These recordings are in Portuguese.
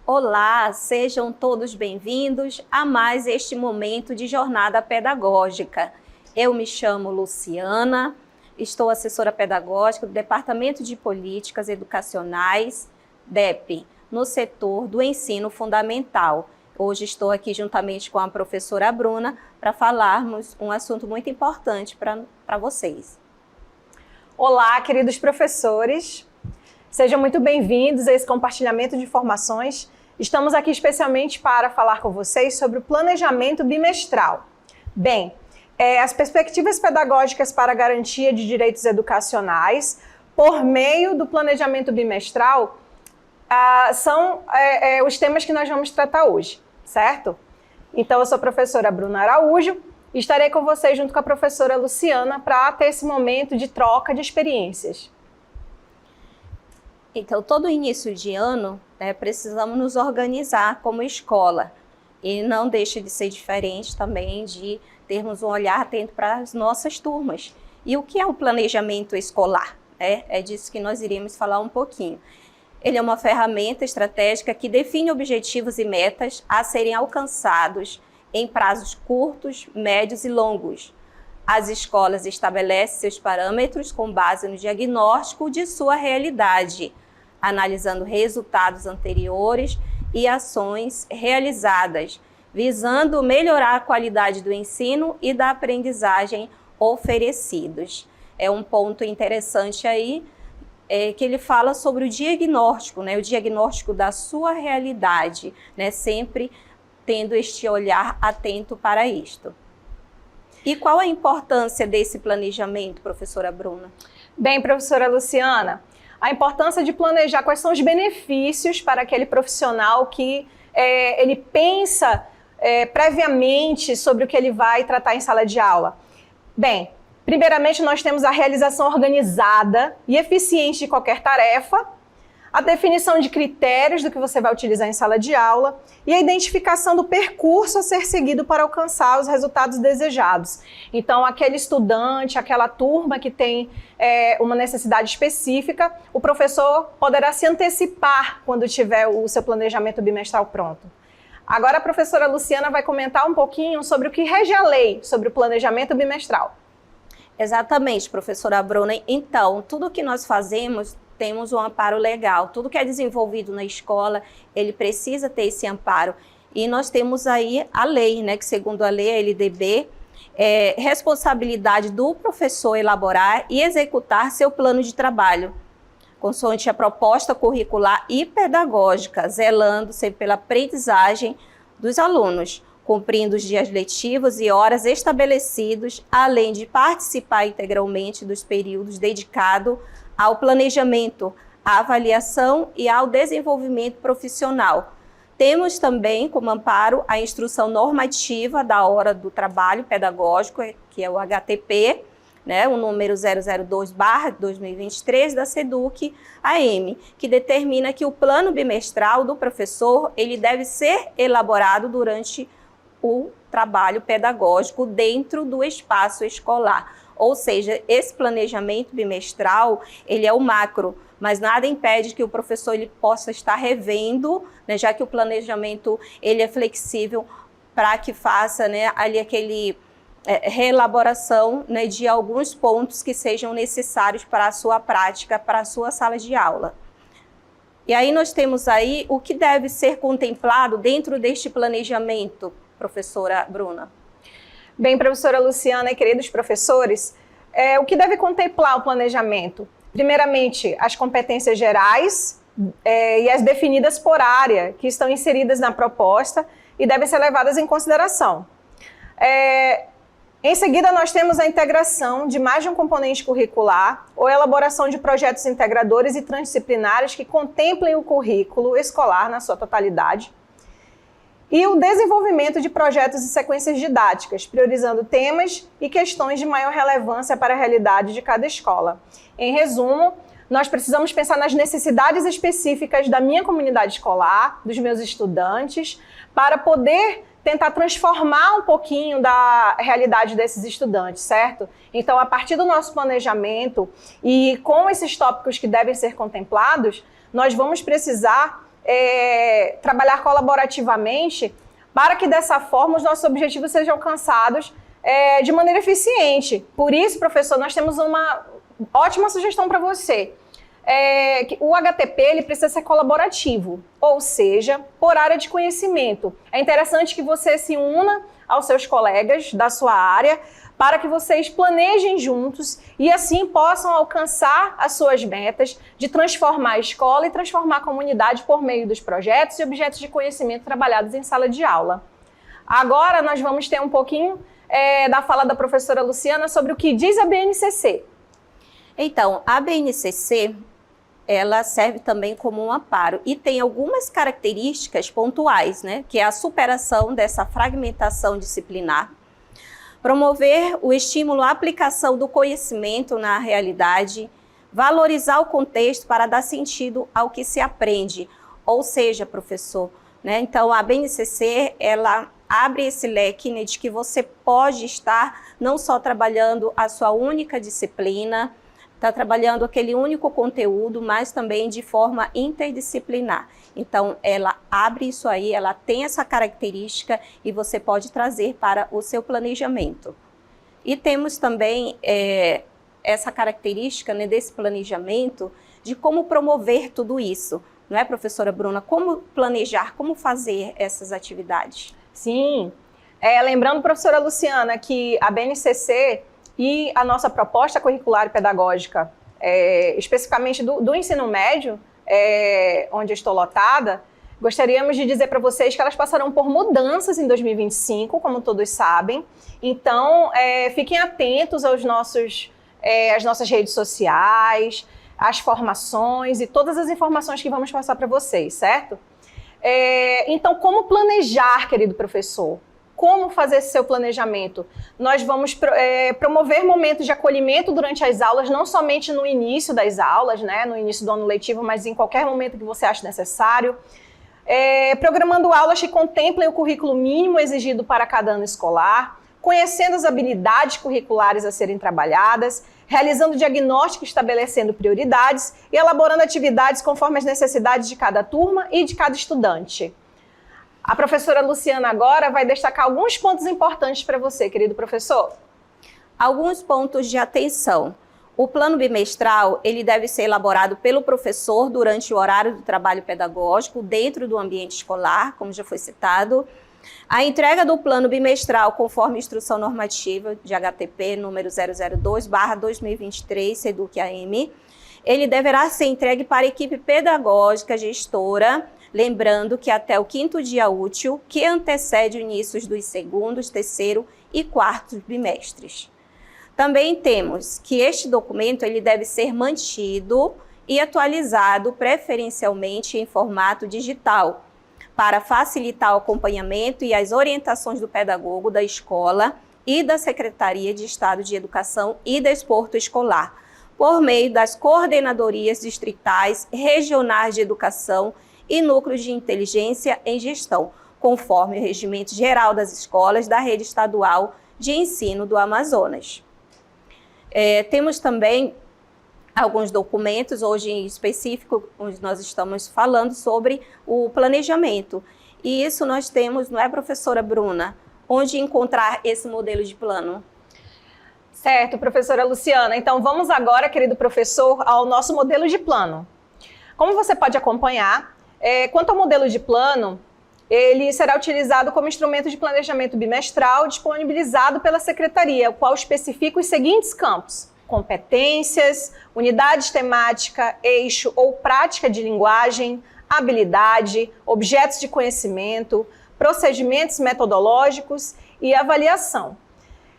Olá, sejam todos bem-vindos a mais este momento de jornada pedagógica. Eu me chamo Luciana, estou assessora pedagógica do Departamento de Políticas Educacionais, DEP, no setor do ensino fundamental. Hoje estou aqui juntamente com a professora Bruna para falarmos um assunto muito importante para vocês. Olá, queridos professores, sejam muito bem-vindos a esse compartilhamento de informações. Estamos aqui especialmente para falar com vocês sobre o planejamento bimestral. Bem, as perspectivas pedagógicas para a garantia de direitos educacionais por meio do planejamento bimestral são os temas que nós vamos tratar hoje, certo? Então, eu sou a professora Bruna Araújo e estarei com vocês junto com a professora Luciana para ter esse momento de troca de experiências. Então, todo início de ano, precisamos nos organizar como escola e não deixa de ser diferente também de termos um olhar atento para as nossas turmas. E o que é o planejamento escolar? É disso que nós iremos falar um pouquinho. Ele é uma ferramenta estratégica que define objetivos e metas a serem alcançados em prazos curtos, médios e longos. As escolas estabelecem seus parâmetros com base no diagnóstico de sua realidade, analisando resultados anteriores e ações realizadas, visando melhorar a qualidade do ensino e da aprendizagem oferecidos. É um ponto interessante aí, que ele fala sobre o diagnóstico, o diagnóstico da sua realidade, sempre tendo este olhar atento para isto. E qual a importância desse planejamento, professora Bruna? Bem, professora Luciana, a importância de planejar quais são os benefícios para aquele profissional que ele pensa previamente sobre o que ele vai tratar em sala de aula. Bem, primeiramente nós temos a realização organizada e eficiente de qualquer tarefa, a definição de critérios do que você vai utilizar em sala de aula e a identificação do percurso a ser seguido para alcançar os resultados desejados. Então, aquele estudante, aquela turma que tem uma necessidade específica, o professor poderá se antecipar quando tiver o seu planejamento bimestral pronto. Agora, a professora Luciana vai comentar um pouquinho sobre o que rege a lei sobre o planejamento bimestral. Exatamente, professora Bruna. Então, tudo que nós fazemos, temos um amparo legal. Tudo que é desenvolvido na escola, ele precisa ter esse amparo. E nós temos aí a lei, que segundo a lei, a LDB, é responsabilidade do professor elaborar e executar seu plano de trabalho, consoante a proposta curricular e pedagógica, zelando sempre pela aprendizagem dos alunos, cumprindo os dias letivos e horas estabelecidos, além de participar integralmente dos períodos dedicados ao planejamento, à avaliação e ao desenvolvimento profissional. Temos também como amparo a instrução normativa da hora do trabalho pedagógico, que é o HTP, o número 002/2023 da SEDUC-AM, que determina que o plano bimestral do professor ele deve ser elaborado durante o trabalho pedagógico dentro do espaço escolar. Ou seja, esse planejamento bimestral, ele é o macro, mas nada impede que o professor ele possa estar revendo, já que o planejamento ele é flexível para que faça ali aquele reelaboração de alguns pontos que sejam necessários para a sua prática, para a sua sala de aula. E aí nós temos aí o que deve ser contemplado dentro deste planejamento, professora Bruna. Bem, professora Luciana e queridos professores, o que deve contemplar o planejamento? Primeiramente, as competências gerais e as definidas por área, que estão inseridas na proposta e devem ser levadas em consideração. Em seguida, nós temos a integração de mais de um componente curricular ou elaboração de projetos integradores e transdisciplinares que contemplem o currículo escolar na sua totalidade. E o desenvolvimento de projetos e sequências didáticas, priorizando temas e questões de maior relevância para a realidade de cada escola. Em resumo, nós precisamos pensar nas necessidades específicas da minha comunidade escolar, dos meus estudantes, para poder tentar transformar um pouquinho da realidade desses estudantes, certo? Então, a partir do nosso planejamento e com esses tópicos que devem ser contemplados, nós vamos precisar trabalhar colaborativamente para que dessa forma os nossos objetivos sejam alcançados de maneira eficiente. Por isso, professor, nós temos uma ótima sugestão para você. Que o HTP ele precisa ser colaborativo, ou seja, por área de conhecimento. É interessante que você se una aos seus colegas da sua área para que vocês planejem juntos e assim possam alcançar as suas metas de transformar a escola e transformar a comunidade por meio dos projetos e objetos de conhecimento trabalhados em sala de aula. Agora nós vamos ter um pouquinho da fala da professora Luciana sobre o que diz a BNCC. Então, a BNCC ela serve também como um amparo e tem algumas características pontuais, né? Que é a superação dessa fragmentação disciplinar, promover o estímulo à aplicação do conhecimento na realidade, valorizar o contexto para dar sentido ao que se aprende, ou seja, professor, né? Então a BNCC ela abre esse leque, né, de que você pode estar não só trabalhando a sua única disciplina, está trabalhando aquele único conteúdo, mas também de forma interdisciplinar. Então, ela abre isso aí, ela tem essa característica e você pode trazer para o seu planejamento. E temos também essa característica, né, desse planejamento de como promover tudo isso. Não é, professora Bruna? Como planejar, como fazer essas atividades? Sim. Lembrando, professora Luciana, que a BNCC e a nossa proposta curricular e pedagógica, especificamente do ensino médio, onde eu estou lotada, gostaríamos de dizer para vocês que elas passarão por mudanças em 2025, como todos sabem. Então, fiquem atentos às nossas redes sociais, às formações e todas as informações que vamos passar para vocês, certo? Então, como planejar, querido professor? Como fazer esse seu planejamento? Nós vamos promover momentos de acolhimento durante as aulas, não somente no início das aulas, né, no início do ano letivo, mas em qualquer momento que você ache necessário. Programando aulas que contemplem o currículo mínimo exigido para cada ano escolar, conhecendo as habilidades curriculares a serem trabalhadas, realizando diagnóstico estabelecendo prioridades e elaborando atividades conforme as necessidades de cada turma e de cada estudante. A professora Luciana agora vai destacar alguns pontos importantes para você, querido professor. Alguns pontos de atenção. O plano bimestral, ele deve ser elaborado pelo professor durante o horário do trabalho pedagógico, dentro do ambiente escolar, como já foi citado. A entrega do plano bimestral, conforme instrução normativa de HTP número 002/2023, SEDUC-AM, ele deverá ser entregue para a equipe pedagógica gestora, lembrando que até o 5º dia útil, que antecede o início dos 2º, 3º e 4º bimestres. Também temos que este documento ele deve ser mantido e atualizado preferencialmente em formato digital, para facilitar o acompanhamento e as orientações do pedagogo da escola e da Secretaria de Estado de Educação e Desporto Escolar, por meio das coordenadorias distritais, regionais de educação e núcleos de inteligência em gestão, conforme o Regimento Geral das Escolas da Rede Estadual de Ensino do Amazonas. Temos também alguns documentos, hoje em específico, onde nós estamos falando sobre o planejamento. E isso nós temos, não é, professora Bruna? Onde encontrar esse modelo de plano? Certo, professora Luciana. Então, vamos agora, querido professor, ao nosso modelo de plano. Como você pode acompanhar, quanto ao modelo de plano, ele será utilizado como instrumento de planejamento bimestral disponibilizado pela Secretaria, o qual especifica os seguintes campos: competências, unidades temática, eixo ou prática de linguagem, habilidade, objetos de conhecimento, procedimentos metodológicos e avaliação.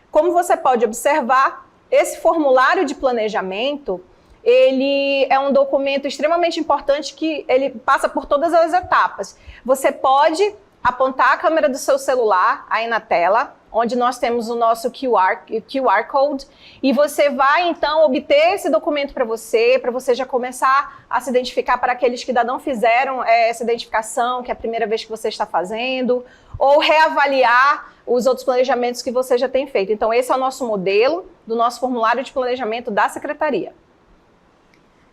Como você pode observar, esse formulário de planejamento, ele é um documento extremamente importante que ele passa por todas as etapas. Você pode apontar a câmera do seu celular aí na tela, onde nós temos o nosso QR Code, e você vai, então, obter esse documento para você já começar a se identificar para aqueles que ainda não fizeram essa identificação, que é a primeira vez que você está fazendo, ou reavaliar os outros planejamentos que você já tem feito. Então, esse é o nosso modelo do nosso formulário de planejamento da Secretaria.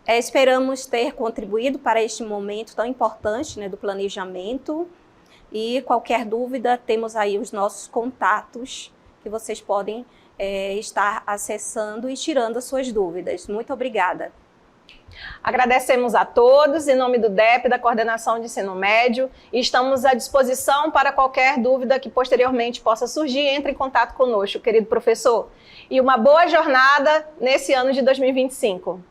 Esperamos ter contribuído para este momento tão importante, né, do planejamento. E qualquer dúvida, temos aí os nossos contatos que vocês podem estar acessando e tirando as suas dúvidas. Muito obrigada. Agradecemos a todos, em nome do DEP, da Coordenação de Ensino Médio, e estamos à disposição para qualquer dúvida que posteriormente possa surgir. Entre em contato conosco, querido professor. E uma boa jornada nesse ano de 2025.